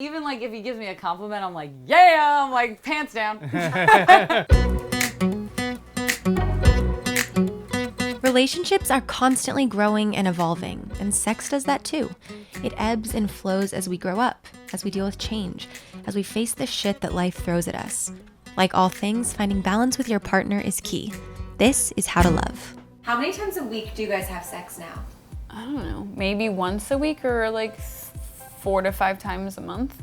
Even like if he gives me a compliment, I'm like, yeah, I'm like pants down. Relationships are constantly growing and evolving, and sex does that too. It ebbs and flows as we grow up, as we deal with change, as we face the shit that life throws at us. Like all things, finding balance with your partner is key. This is How to Love. How many times a week do you guys have sex now? I don't know, maybe once a week or like 4 to 5 times a month.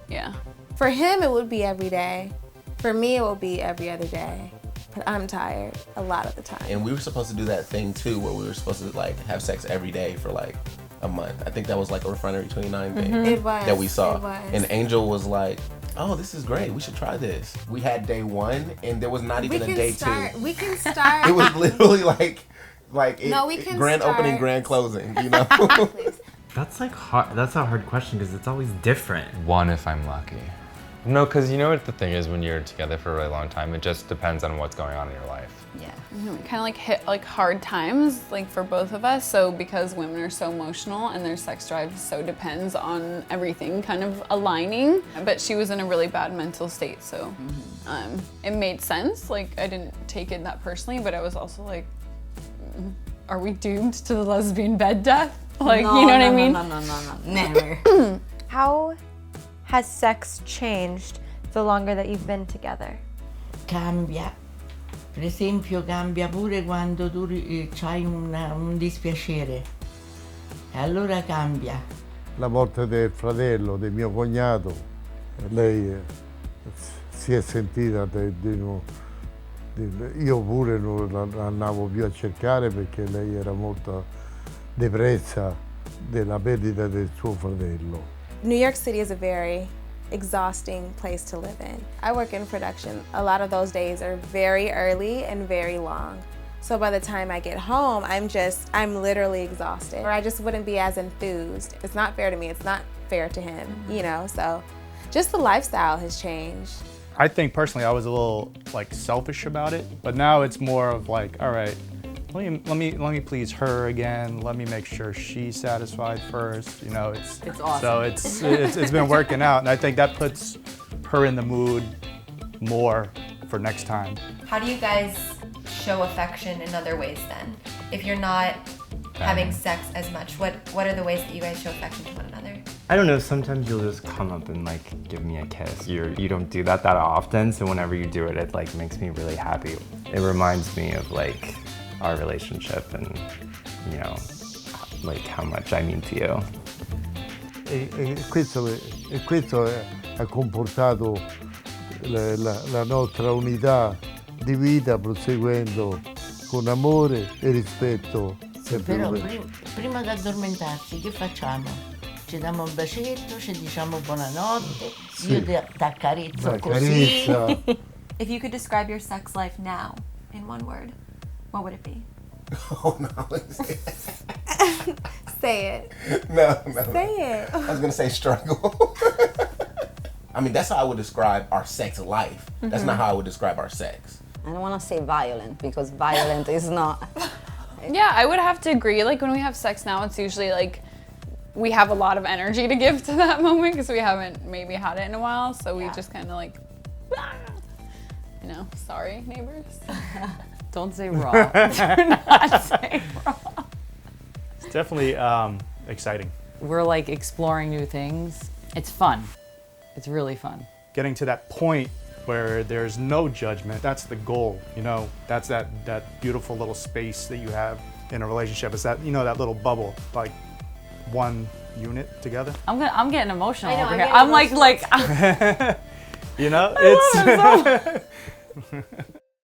Yeah. For him, it would be every day. For me, it will be every other day. But I'm tired a lot of the time. And we were supposed to do that thing too, where we were supposed to like have sex every day for like a month. I think that was like a Refinery29 thing It was. that we saw. It was. And Angel was like, oh, this is great. We should try this. We had day 1 and there was not even a day 2. We can start. It was literally like we can grand start. opening, grand closing, you know? That's like hard. That's a hard question because it's always different. One if I'm lucky. No, because you know what the thing is when you're together for a really long time, it just depends on what's going on in your life. Yeah. Kind of like hit like hard times like for both of us. So because women are so emotional and their sex drive so depends on everything kind of aligning. But she was in a really bad mental state, so it made sense. Like I didn't take it that personally, but I was also like, are we doomed to the lesbian bed death? Like, No, you know what I no, mean? No, never. How has sex changed the longer that you've been together? Cambia. Per esempio cambia pure quando tu hai un dispiacere. E allora cambia. La morte del fratello, del mio cognato, lei si è sentita io pure non la andavo più a cercare perché lei era molto depressa della perdita del suo fratello. New York City is a very exhausting place to live in. I work in production. A lot of those days are very early and very long. So by the time I get home, I'm literally exhausted. Or I just wouldn't be as enthused. It's not fair to me, it's not fair to him, you know? So just the lifestyle has changed. I think personally I was a little like selfish about it, but now it's more of like, all right, let me please her again. Let me make sure she's satisfied first. You know, it's awesome. So it's been working out, and I think that puts her in the mood more for next time. How do you guys show affection in other ways then? If you're not having sex as much, what are the ways that you guys show affection to one another? I don't know. Sometimes you'll just come up and like give me a kiss. You don't do that often, so whenever you do it, it like makes me really happy. It reminds me of like our relationship and you know like how much I mean to you. E questo ha comportato la nostra unità di vita proseguendo con amore e rispetto. Però prima di addormentarsi che facciamo? Ci diamo un bacetto, ci diciamo buonanotte, Sì. io ti accarezzo La così. carezza. If you could describe your sex life now in one word, what would it be? Oh no. Say it. No. Say it. I was gonna say struggle. I mean, that's how I would describe our sex life. That's not how I would describe our sex. I don't want to say violent because violent is not. Yeah, I would have to agree. Like when we have sex now, it's usually like we have a lot of energy to give to that moment because we haven't maybe had it in a while. So we just kind of like, you know, sorry neighbors. Don't say raw. Do not say raw. It's definitely exciting. We're like exploring new things. It's fun. It's really fun. Getting to that point where there's no judgment, that's the goal, you know? That's that beautiful little space that you have in a relationship. It's that, you know, that little bubble, like one unit together. I'm getting emotional I know, over I'm here. getting I'm like You know, I love it so